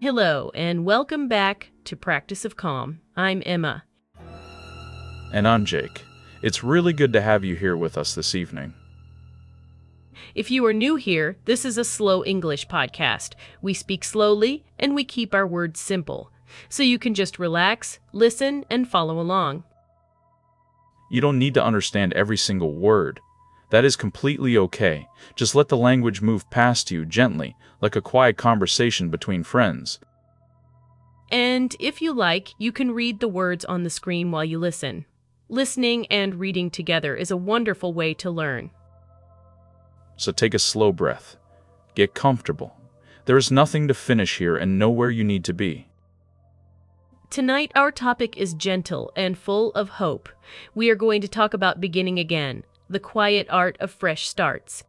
Hello, and welcome back to Practice of Calm. I'm Emma. And I'm Jake. It's really good to have you here with us this evening. If you are new here, this is a slow English podcast. We speak slowly, and we keep our words simple, so you can just relax, listen, and follow along. You don't need to understand every single word. That is completely okay. Just let the language move past you gently, like a quiet conversation between friends. And if you like, you can read the words on the screen while you listen. Listening and reading together is a wonderful way to learn. So take a slow breath. Get comfortable. There is nothing to finish here and nowhere you need to be. Tonight, our topic is gentle and full of hope. We are going to talk about beginning again, the quiet art of fresh starts.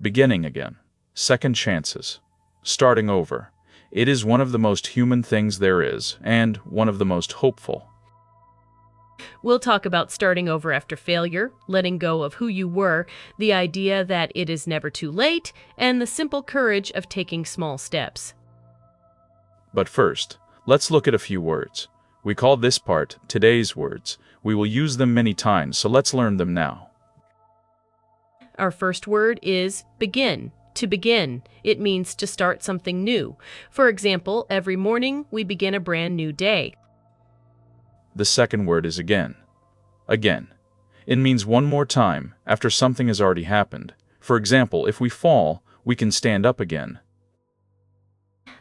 Beginning again. Second chances. Starting over. It is one of the most human things there is, and one of the most hopeful. We'll talk about starting over after failure, letting go of who you were, the idea that it is never too late, and the simple courage of taking small steps. But first, let's look at a few words. We call this part today's words. We will use them many times, so let's learn them now. Our first word is begin. To begin, it means to start something new. For example, every morning we begin a brand new day. The second word is again. Again. It means one more time after something has already happened. For example, if we fall, we can stand up again.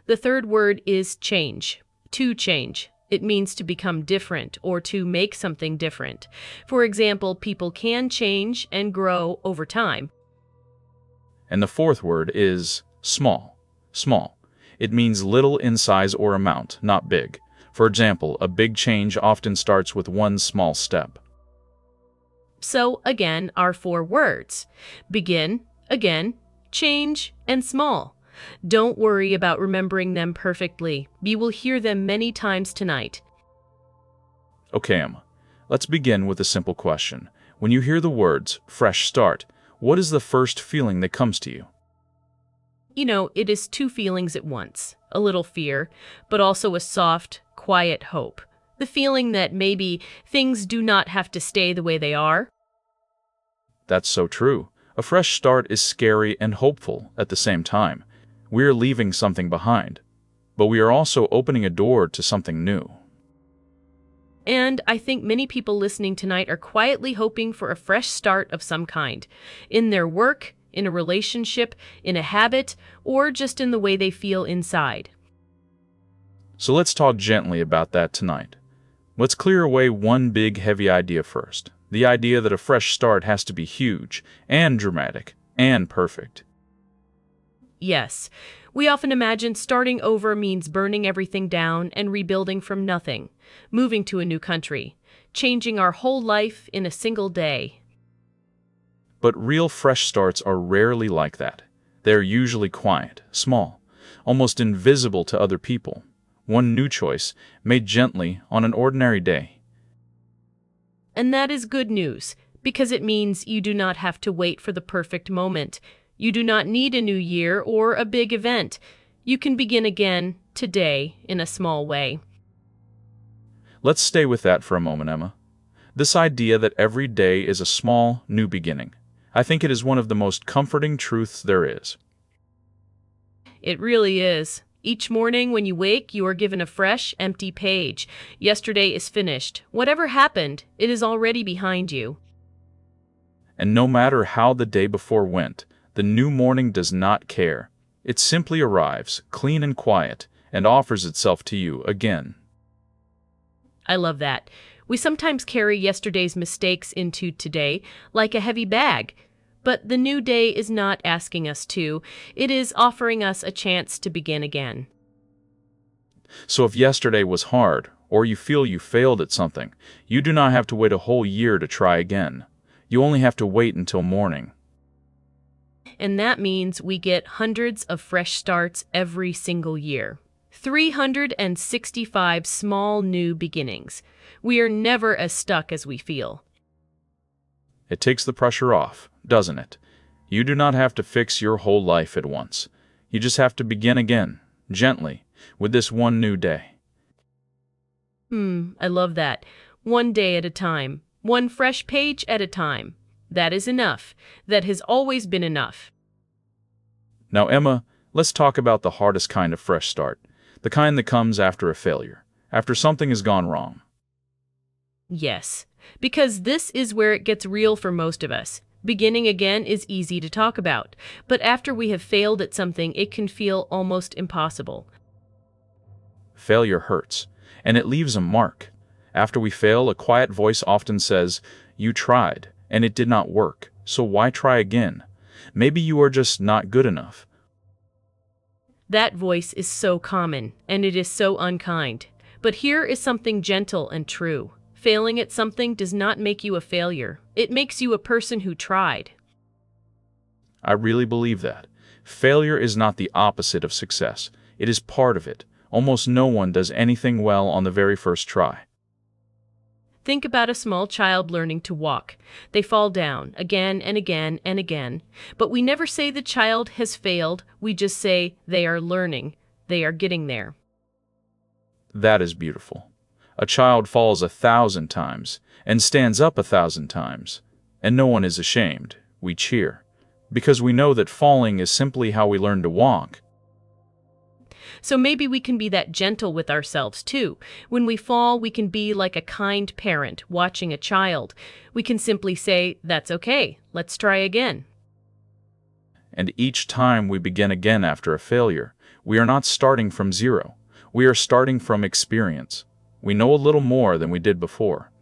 The third word is change. To change. It means to become different or to make something different. For example, people can change and grow over time. And the fourth word is small. Small. It means little in size or amount, not big. For example, a big change often starts with one small step. So, again, our four words. Begin, again, change, and small. Don't worry about remembering them perfectly. You will hear them many times tonight. Okay, Emma. Let's begin with a simple question. When you hear the words fresh start, what is the first feeling that comes to you? It is two feelings at once. A little fear, but also a soft, quiet hope. The feeling that maybe things do not have to stay the way they are. That's so true. A fresh start is scary and hopeful at the same time. We are leaving something behind, but we are also opening a door to something new. And I think many people listening tonight are quietly hoping for a fresh start of some kind, in their work, in a relationship, in a habit, or just in the way they feel inside. So let's talk gently about that tonight. Let's clear away one big heavy idea first. The idea that a fresh start has to be huge and dramatic and perfect. Yes, we often imagine starting over means burning everything down and rebuilding from nothing, moving to a new country, changing our whole life in a single day. But real fresh starts are rarely like that. They're usually quiet, small, almost invisible to other people. One new choice, made gently on an ordinary day. And that is good news, because it means you do not have to wait for the perfect moment. You do not need a new year or a big event. You can begin again, today, in a small way. Let's stay with that for a moment, Emma. This idea that every day is a small, new beginning. I think it is one of the most comforting truths there is. It really is. Each morning when you wake, you are given a fresh, empty page. Yesterday is finished. Whatever happened, it is already behind you. And no matter how the day before went, the new morning does not care. It simply arrives, clean and quiet, and offers itself to you again. I love that. We sometimes carry yesterday's mistakes into today, like a heavy bag. But the new day is not asking us to. It is offering us a chance to begin again. So if yesterday was hard, or you feel you failed at something, you do not have to wait a whole year to try again. You only have to wait until morning. And that means we get hundreds of fresh starts every single year. 365 small new beginnings. We are never as stuck as we feel. It takes the pressure off, doesn't it? You do not have to fix your whole life at once. You just have to begin again, gently, with this one new day. I love that. One day at a time, one fresh page at a time. That is enough. That has always been enough. Now, Emma, let's talk about the hardest kind of fresh start, the kind that comes after a failure, after something has gone wrong. Yes, because this is where it gets real for most of us. Beginning again is easy to talk about, but after we have failed at something, it can feel almost impossible. Failure hurts, and it leaves a mark. After we fail, a quiet voice often says, "You tried, and it did not work, so why try again? Maybe you are just not good enough." That voice is so common, and it is so unkind. But here is something gentle and true. Failing at something does not make you a failure. It makes you a person who tried. I really believe that. Failure is not the opposite of success. It is part of it. Almost no one does anything well on the very first try. Think about a small child learning to walk. They fall down again and again and again. But we never say the child has failed. We just say they are learning. They are getting there. That is beautiful. A child falls 1,000 times and stands up 1,000 times, and no one is ashamed. We cheer, because we know that falling is simply how we learn to walk. So maybe we can be that gentle with ourselves too. When we fall, we can be like a kind parent watching a child. We can simply say, "That's okay, let's try again." And each time we begin again after a failure, we are not starting from zero. We are starting from experience. We know a little more than we did before.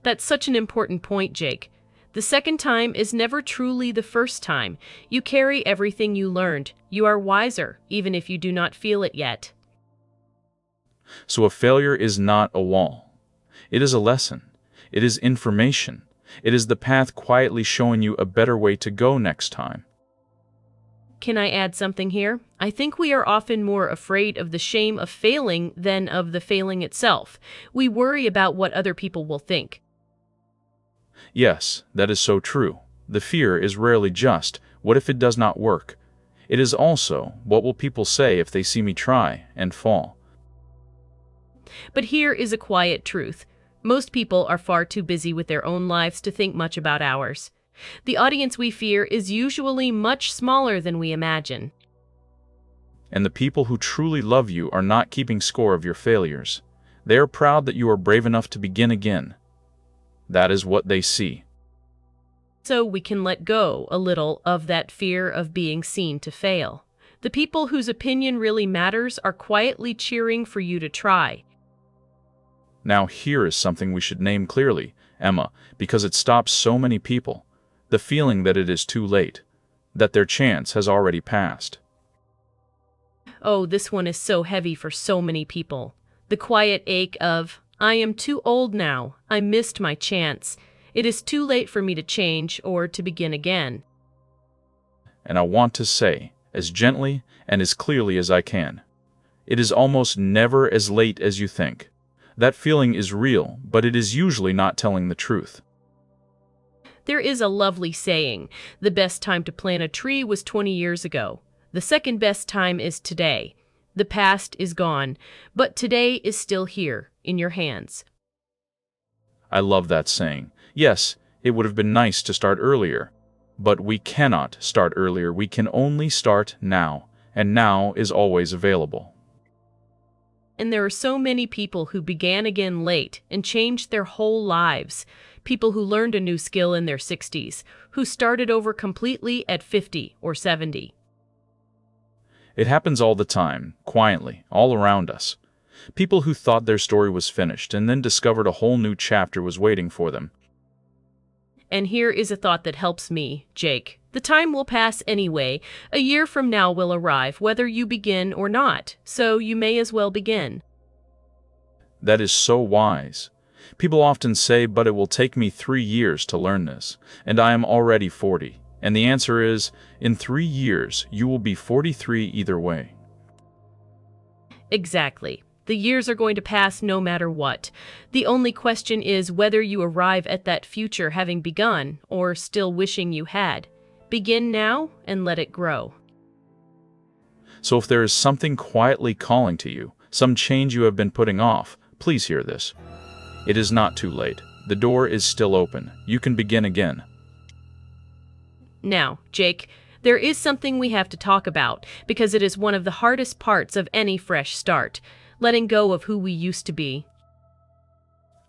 That's such an important point, Jake. The second time is never truly the first time. You carry everything you learned. You are wiser, even if you do not feel it yet. So a failure is not a wall. It is a lesson. It is information. It is the path quietly showing you a better way to go next time. Can I add something here? I think we are often more afraid of the shame of failing than of the failing itself. We worry about what other people will think. Yes, that is so true. The fear is rarely just, what if it does not work? It is also, what will people say if they see me try and fall? But here is a quiet truth. Most people are far too busy with their own lives to think much about ours. The audience we fear is usually much smaller than we imagine. And the people who truly love you are not keeping score of your failures. They are proud that you are brave enough to begin again. That is what they see. So we can let go a little of that fear of being seen to fail. The people whose opinion really matters are quietly cheering for you to try. Now here is something we should name clearly, Emma, because it stops so many people. The feeling that it is too late, that their chance has already passed. Oh, this one is so heavy for so many people. The quiet ache of, "I am too old now. I missed my chance. It is too late for me to change or to begin again." And I want to say, as gently and as clearly as I can, it is almost never as late as you think. That feeling is real, but it is usually not telling the truth. There is a lovely saying, "The best time to plant a tree was 20 years ago. The second best time is today. The past is gone, but today is still here, in your hands." I love that saying. Yes, it would have been nice to start earlier, but we cannot start earlier. We can only start now, and now is always available. And there are so many people who began again late and changed their whole lives. People who learned a new skill in their 60s, who started over completely at 50 or 70. It happens all the time, quietly, all around us. People who thought their story was finished and then discovered a whole new chapter was waiting for them. And here is a thought that helps me, Jake. The time will pass anyway. A year from now will arrive, whether you begin or not, so you may as well begin. That is so wise. People often say, but it will take me 3 years to learn this, and I am already 40. And the answer is, in 3 years, you will be 43 either way. Exactly. The years are going to pass no matter what. The only question is whether you arrive at that future having begun or still wishing you had. Begin now and let it grow. So if there is something quietly calling to you, some change you have been putting off, please hear this. It is not too late. The door is still open. You can begin again. Now, Jake, there is something we have to talk about because it is one of the hardest parts of any fresh start, letting go of who we used to be.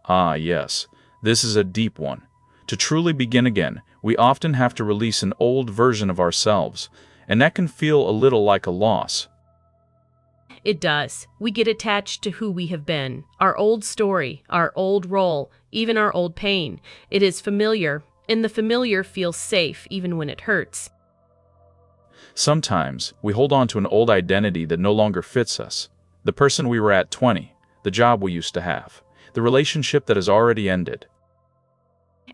Ah, yes. This is a deep one. To truly begin again, we often have to release an old version of ourselves, and that can feel a little like a loss. It does. We get attached to who we have been, our old story, our old role, even our old pain. It is familiar, and the familiar feels safe even when it hurts. Sometimes we hold on to an old identity that no longer fits us. The person we were at 20, the job we used to have, the relationship that has already ended.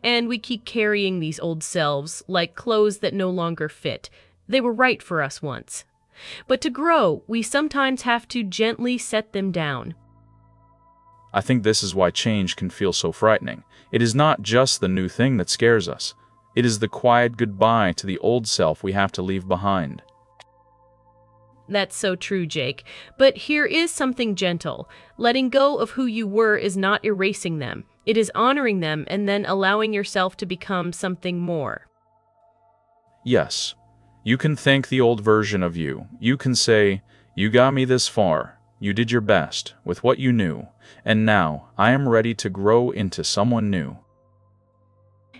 And we keep carrying these old selves like clothes that no longer fit. They were right for us once. But to grow, we sometimes have to gently set them down. I think this is why change can feel so frightening. It is not just the new thing that scares us. It is the quiet goodbye to the old self we have to leave behind. That's so true, Jake. But here is something gentle. Letting go of who you were is not erasing them. It is honoring them and then allowing yourself to become something more. Yes, you can thank the old version of you. You can say, "You got me this far. You did your best with what you knew, and now I am ready to grow into someone new."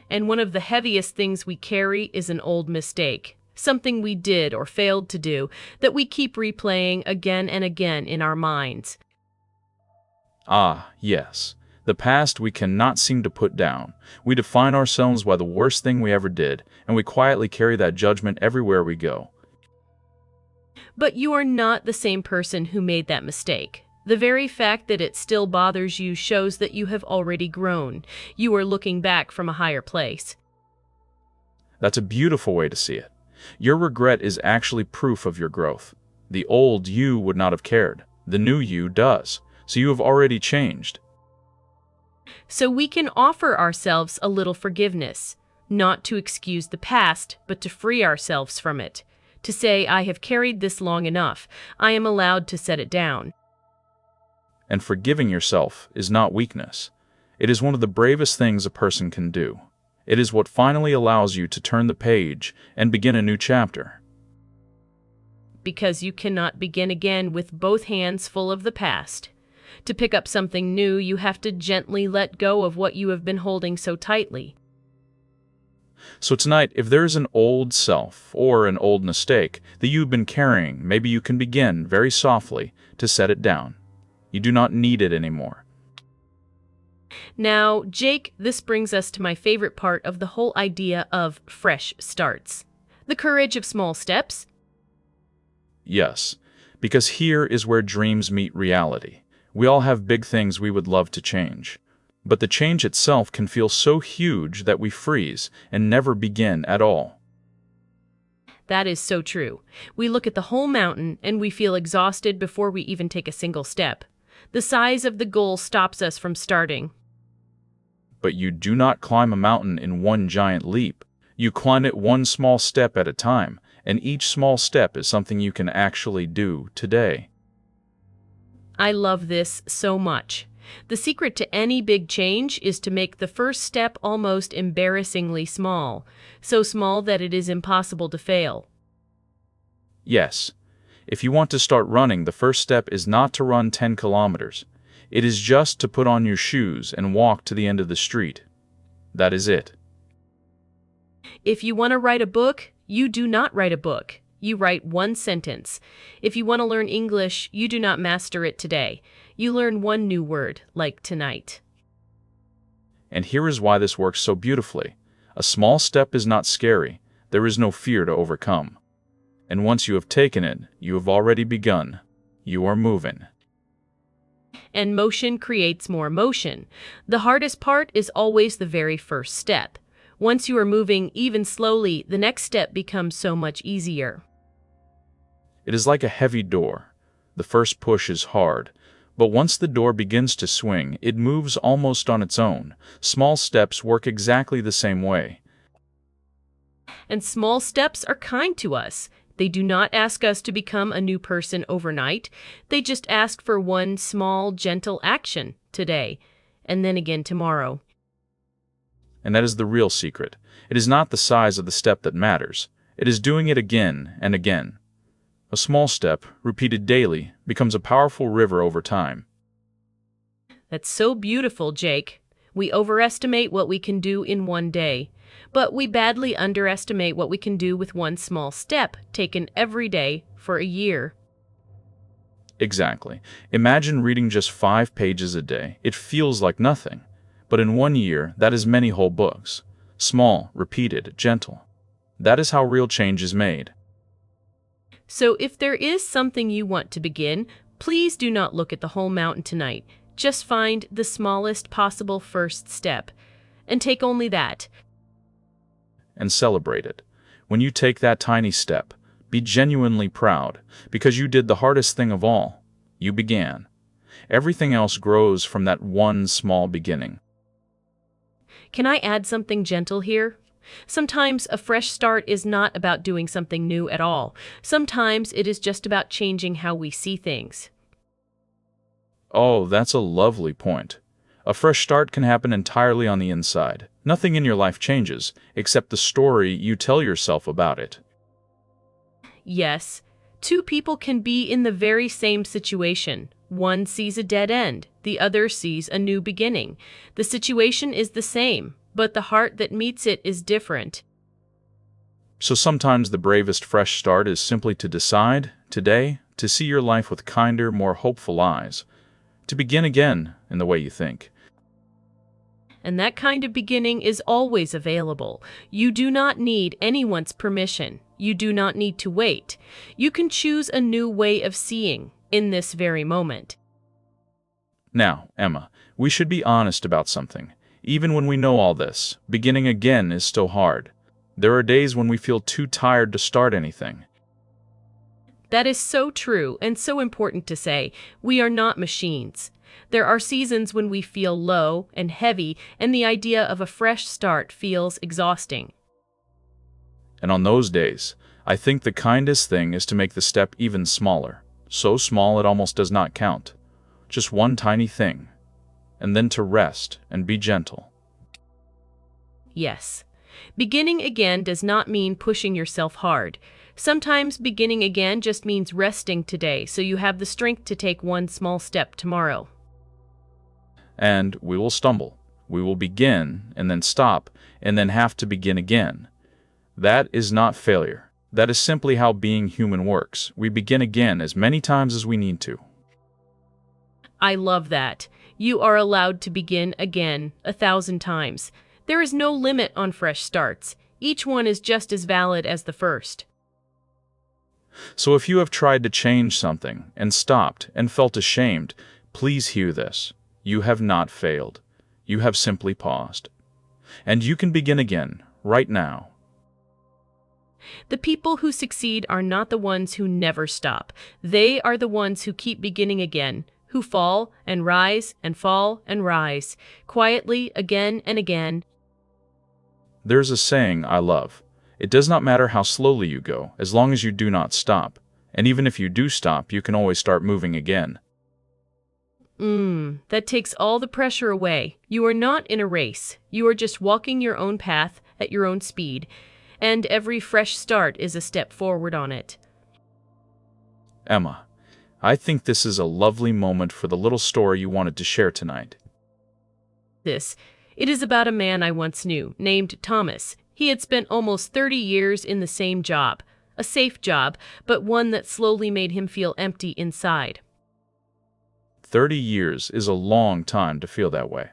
And one of the heaviest things we carry is an old mistake, something we did or failed to do that we keep replaying again and again in our minds. Ah, yes. The past we cannot seem to put down. We define ourselves by the worst thing we ever did, and we quietly carry that judgment everywhere we go. But you are not the same person who made that mistake. The very fact that it still bothers you shows that you have already grown. You are looking back from a higher place. That's a beautiful way to see it. Your regret is actually proof of your growth. The old you would not have cared. The new you does. So you have already changed. So we can offer ourselves a little forgiveness, not to excuse the past, but to free ourselves from it. To say, I have carried this long enough. I am allowed to set it down. And forgiving yourself is not weakness. It is one of the bravest things a person can do. It is what finally allows you to turn the page and begin a new chapter. Because you cannot begin again with both hands full of the past. To pick up something new, you have to gently let go of what you have been holding so tightly. So tonight, if there is an old self or an old mistake that you've been carrying, maybe you can begin very softly to set it down. You do not need it anymore. Now, Jake, this brings us to my favorite part of the whole idea of fresh starts. The courage of small steps. Yes, because here is where dreams meet reality. We all have big things we would love to change. But the change itself can feel so huge that we freeze and never begin at all. That is so true. We look at the whole mountain and we feel exhausted before we even take a single step. The size of the goal stops us from starting. But you do not climb a mountain in one giant leap. You climb it one small step at a time, and each small step is something you can actually do today. I love this so much. The secret to any big change is to make the first step almost embarrassingly small, so small that it is impossible to fail. Yes. If you want to start running, the first step is not to run 10 kilometers. It is just to put on your shoes and walk to the end of the street. That is it. If you want to write a book, you do not write a book. You write one sentence. If you want to learn English, you do not master it today. You learn one new word, like tonight. And here is why this works so beautifully. A small step is not scary. There is no fear to overcome. And once you have taken it, you have already begun. You are moving. And motion creates more motion. The hardest part is always the very first step. Once you are moving even slowly, the next step becomes so much easier. It is like a heavy door. The first push is hard, but once the door begins to swing, it moves almost on its own. Small steps work exactly the same way. And small steps are kind to us. They do not ask us to become a new person overnight. They just ask for one small, gentle action today, and then again tomorrow. And that is the real secret. It is not the size of the step that matters. It is doing it again and again. A small step, repeated daily, becomes a powerful river over time. That's so beautiful, Jake. We overestimate what we can do in one day, but we badly underestimate what we can do with one small step taken every day for a year. Exactly. Imagine reading just 5 pages a day. It feels like nothing. But in 1 year, that is many whole books. Small, repeated, gentle. That is how real change is made. So if there is something you want to begin, please do not look at the whole mountain tonight. Just find the smallest possible first step, and take only that. And celebrate it. When you take that tiny step, be genuinely proud, because you did the hardest thing of all. You began. Everything else grows from that one small beginning. Can I add something gentle here? Sometimes a fresh start is not about doing something new at all. Sometimes it is just about changing how we see things. Oh, that's a lovely point. A fresh start can happen entirely on the inside. Nothing in your life changes, except the story you tell yourself about it. Yes, two people can be in the very same situation. One sees a dead end, the other sees a new beginning. The situation is the same, but the heart that meets it is different. So sometimes the bravest fresh start is simply to decide, today, to see your life with kinder, more hopeful eyes. To begin again in the way you think. And that kind of beginning is always available. You do not need anyone's permission. You do not need to wait. You can choose a new way of seeing in this very moment. Now, Emma, we should be honest about something. Even when we know all this, beginning again is still hard. There are days when we feel too tired to start anything. That is so true and so important to say. We are not machines. There are seasons when we feel low and heavy, and the idea of a fresh start feels exhausting. And on those days, I think the kindest thing is to make the step even smaller. So small it almost does not count. Just one tiny thing. And then to rest and be gentle. Yes. Beginning again does not mean pushing yourself hard. Sometimes beginning again just means resting today so you have the strength to take one small step tomorrow. And we will stumble. We will begin and then stop and then have to begin again. That is not failure. That is simply how being human works. We begin again as many times as we need to. I love that. You are allowed to begin again 1,000 times. There is no limit on fresh starts. Each one is just as valid as the first. So if you have tried to change something and stopped and felt ashamed, please hear this. You have not failed. You have simply paused. And you can begin again, right now. The people who succeed are not the ones who never stop. They are the ones who keep beginning again, who fall and rise and fall and rise, quietly again and again. There's a saying I love. It does not matter how slowly you go, as long as you do not stop. And even if you do stop, you can always start moving again. That takes all the pressure away. You are not in a race. You are just walking your own path at your own speed. And every fresh start is a step forward on it. Emma, I think this is a lovely moment for the little story you wanted to share tonight. It is about a man I once knew, named Thomas. He had spent almost 30 years in the same job, a safe job, but one that slowly made him feel empty inside. 30 years is a long time to feel that way.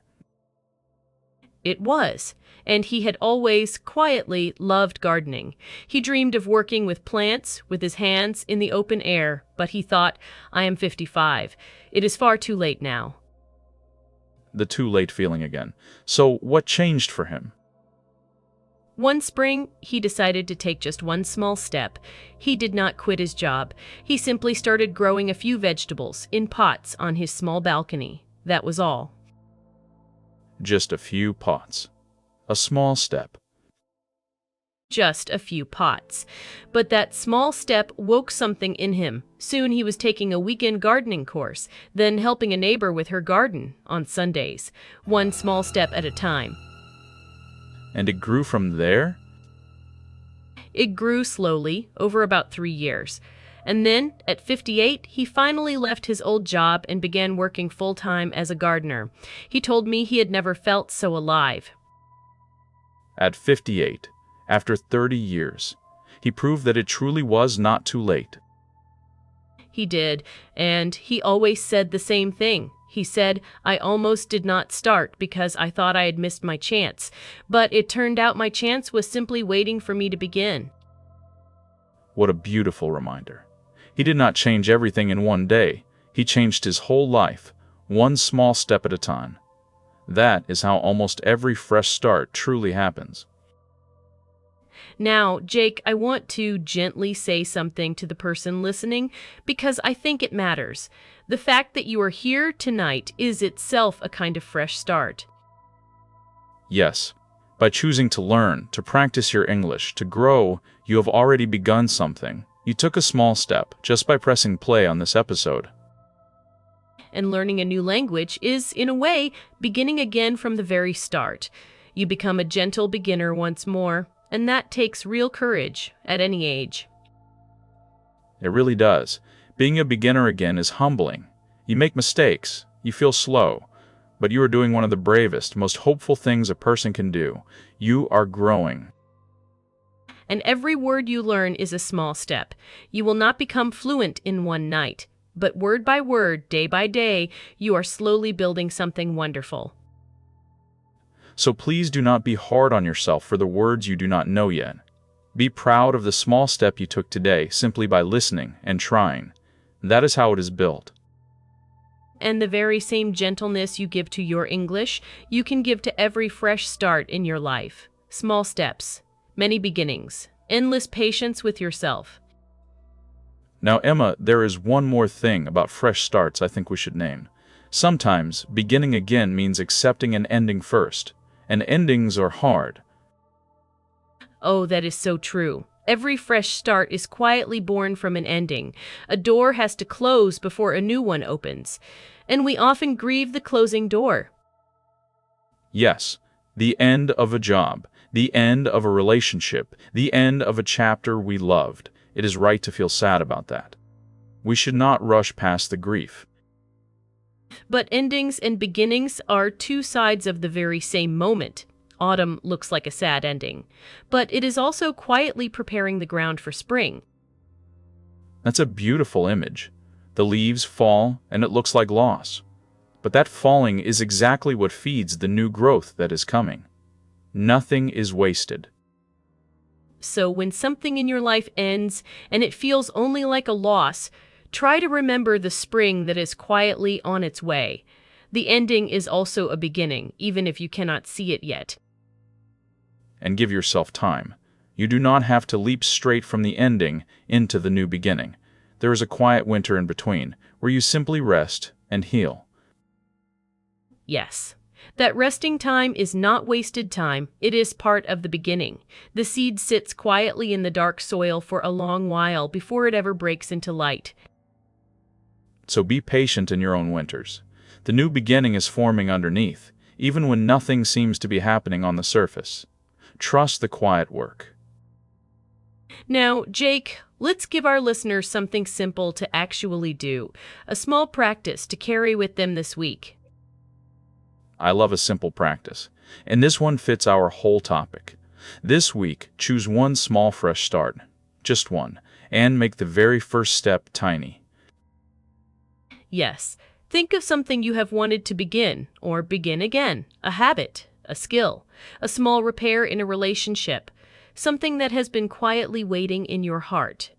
It was, and he had always quietly loved gardening. He dreamed of working with plants, with his hands in the open air, but he thought, I am 55. It is far too late now. The too late feeling again. So what changed for him? One spring, he decided to take just one small step. He did not quit his job. He simply started growing a few vegetables in pots on his small balcony. That was all. Just a few pots. A small step. just a few pots. But that small step woke something in him. Soon he was taking a weekend gardening course, then helping a neighbor with her garden on Sundays, one small step at a time. And it grew from there? It grew slowly, over about 3 years. And then, at 58, he finally left his old job and began working full-time as a gardener. He told me he had never felt so alive. At 58, after 30 years, he proved that it truly was not too late. He did, and he always said the same thing. He said, "I almost did not start because I thought I had missed my chance, but it turned out my chance was simply waiting for me to begin." What a beautiful reminder. He did not change everything in one day. He changed his whole life, one small step at a time. That is how almost every fresh start truly happens. Now, Jake, I want to gently say something to the person listening because I think it matters. The fact that you are here tonight is itself a kind of fresh start. Yes, by choosing to learn, to practice your English, to grow, you have already begun something. You took a small step just by pressing play on this episode. And learning a new language is, in a way, beginning again from the very start. You become a gentle beginner once more, and that takes real courage at any age. It really does. Being a beginner again is humbling. You make mistakes, you feel slow, but you are doing one of the bravest, most hopeful things a person can do. You are growing. And every word you learn is a small step. You will not become fluent in one night, but word by word, day by day, you are slowly building something wonderful. So please do not be hard on yourself for the words you do not know yet. Be proud of the small step you took today simply by listening and trying. That is how it is built. And the very same gentleness you give to your English, you can give to every fresh start in your life. Small steps, many beginnings, endless patience with yourself. Now, Emma, there is one more thing about fresh starts I think we should name. Sometimes, beginning again means accepting an ending first, and endings are hard. Oh, that is so true. Every fresh start is quietly born from an ending. A door has to close before a new one opens, and we often grieve the closing door. Yes, the end of a job, the end of a relationship, the end of a chapter we loved. It is right to feel sad about that. We should not rush past the grief. But endings and beginnings are two sides of the very same moment. Autumn looks like a sad ending, but it is also quietly preparing the ground for spring. That's a beautiful image. The leaves fall, and it looks like loss. But that falling is exactly what feeds the new growth that is coming. Nothing is wasted. So when something in your life ends and it feels only like a loss, try to remember the spring that is quietly on its way. The ending is also a beginning, even if you cannot see it yet. And give yourself time. You do not have to leap straight from the ending into the new beginning. There is a quiet winter in between, where you simply rest and heal. Yes. That resting time is not wasted time. It is part of the beginning. The seed sits quietly in the dark soil for a long while before it ever breaks into light. So be patient in your own winters. The new beginning is forming underneath, even when nothing seems to be happening on the surface. Trust the quiet work. Now, Jake, let's give our listeners something simple to actually do, a small practice to carry with them this week. I love a simple practice, and this one fits our whole topic. This week, choose one small fresh start, just one, and make the very first step tiny. Yes, think of something you have wanted to begin, or begin again, a habit, a skill, a small repair in a relationship, something that has been quietly waiting in your heart.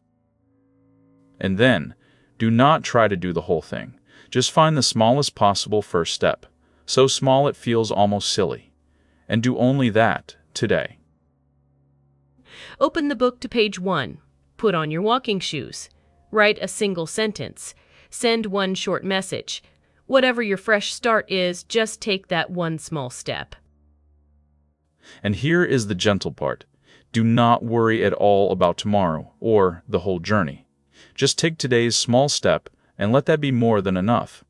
And then, do not try to do the whole thing. Just find the smallest possible first step, so small it feels almost silly, and do only that today. Open the book to page 1. Put on your walking shoes. Write a single sentence. Send one short message. Whatever your fresh start is, just take that one small step. And here is the gentle part. Do not worry at all about tomorrow or the whole journey. Just take today's small step and let that be more than enough.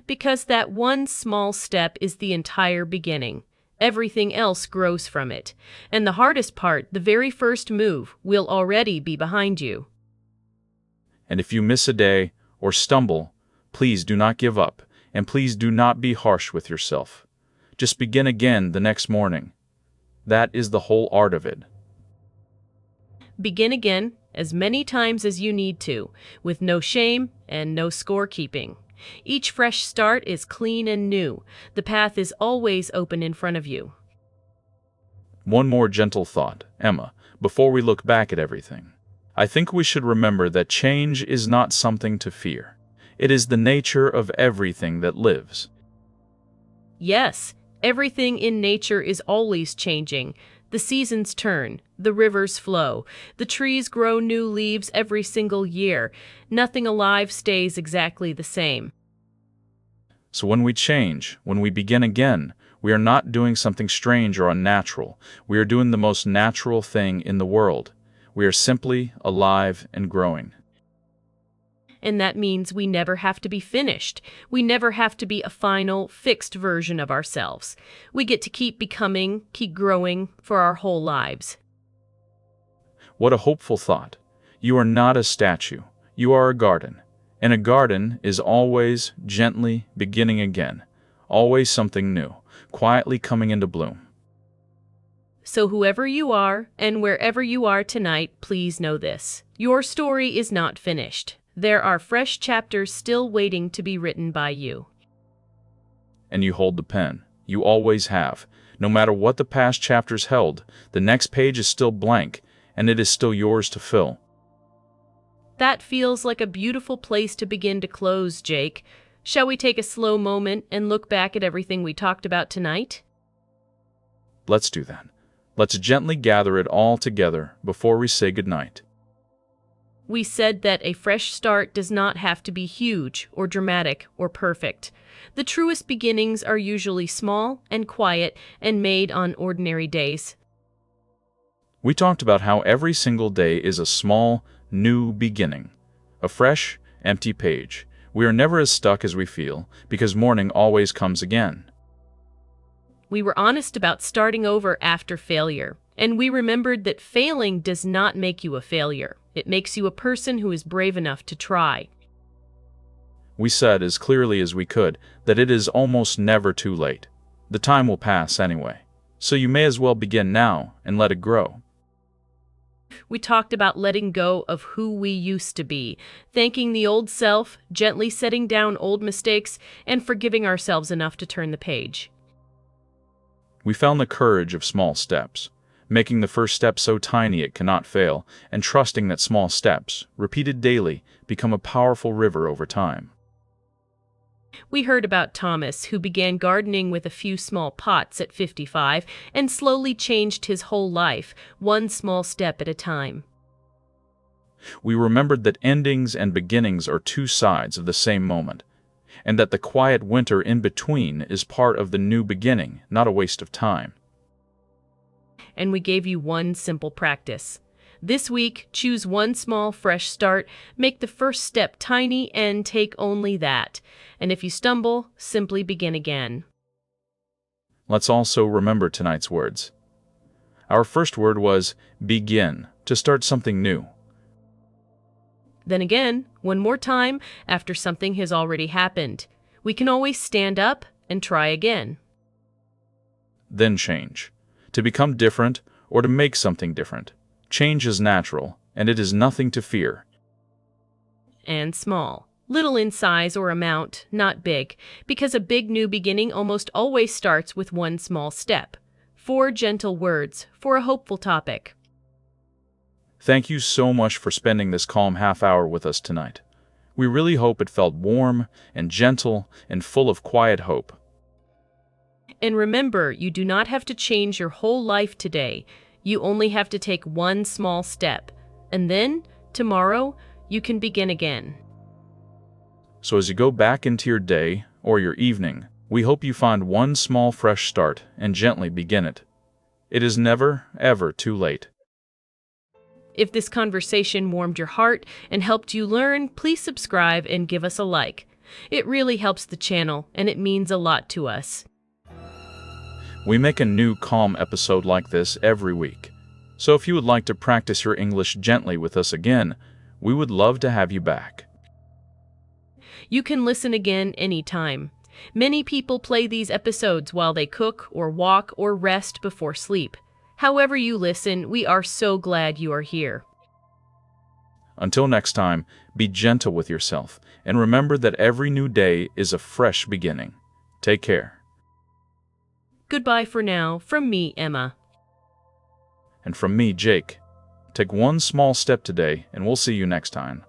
Because that one small step is the entire beginning. Everything else grows from it. And the hardest part, the very first move, will already be behind you. And if you miss a day or stumble, please do not give up, and please do not be harsh with yourself. Just begin again the next morning. That is the whole art of it. Begin again as many times as you need to, with no shame and no scorekeeping. Each fresh start is clean and new. The path is always open in front of you. One more gentle thought, Emma, before we look back at everything. I think we should remember that change is not something to fear. It is the nature of everything that lives. Yes, everything in nature is always changing. The seasons turn, the rivers flow, the trees grow new leaves every single year. Nothing alive stays exactly the same. So when we change, when we begin again, we are not doing something strange or unnatural. We are doing the most natural thing in the world. We are simply alive and growing. And that means we never have to be finished. We never have to be a final, fixed version of ourselves. We get to keep becoming, keep growing for our whole lives. What a hopeful thought. You are not a statue. You are a garden. And a garden is always gently beginning again. Always something new, quietly coming into bloom. So whoever you are and wherever you are tonight, please know this. Your story is not finished. There are fresh chapters still waiting to be written by you. And you hold the pen. You always have. No matter what the past chapters held, the next page is still blank, and it is still yours to fill. That feels like a beautiful place to begin to close, Jake. Shall we take a slow moment and look back at everything we talked about tonight? Let's do that. Let's gently gather it all together before we say goodnight. We said that a fresh start does not have to be huge or dramatic or perfect. The truest beginnings are usually small and quiet and made on ordinary days. We talked about how every single day is a small, new beginning. A fresh, empty page. We are never as stuck as we feel, because morning always comes again. We were honest about starting over after failure, and we remembered that failing does not make you a failure. It makes you a person who is brave enough to try. We said as clearly as we could that it is almost never too late. The time will pass anyway, so you may as well begin now and let it grow. We talked about letting go of who we used to be, thanking the old self, gently setting down old mistakes, and forgiving ourselves enough to turn the page. We found the courage of small steps, making the first step so tiny it cannot fail, and trusting that small steps, repeated daily, become a powerful river over time. We heard about Thomas, who began gardening with a few small pots at 55 and slowly changed his whole life, one small step at a time. We remembered that endings and beginnings are two sides of the same moment, and that the quiet winter in between is part of the new beginning, not a waste of time. And we gave you one simple practice. This week, choose one small, fresh start, make the first step tiny, and take only that. And if you stumble, simply begin again. Let's also remember tonight's words. Our first word was begin, to start something new. Then again, one more time, after something has already happened. We can always stand up and try again. Then change, to become different or to make something different. Change is natural, and it is nothing to fear. And small. Little in size or amount, not big, because a big new beginning almost always starts with one small step. 4 gentle words for a hopeful topic. Thank you so much for spending this calm half hour with us tonight. We really hope it felt warm and gentle and full of quiet hope. And remember, you do not have to change your whole life today. You only have to take one small step. And then, tomorrow, you can begin again. So as you go back into your day or your evening, we hope you find one small fresh start and gently begin it. It is never, ever too late. If this conversation warmed your heart and helped you learn, please subscribe and give us a like. It really helps the channel, and it means a lot to us. We make a new calm episode like this every week. So if you would like to practice your English gently with us again, we would love to have you back. You can listen again anytime. Many people play these episodes while they cook or walk or rest before sleep. However you listen, we are so glad you are here. Until next time, be gentle with yourself, and remember that every new day is a fresh beginning. Take care. Goodbye for now, from me, Emma. And from me, Jake. Take one small step today, and we'll see you next time.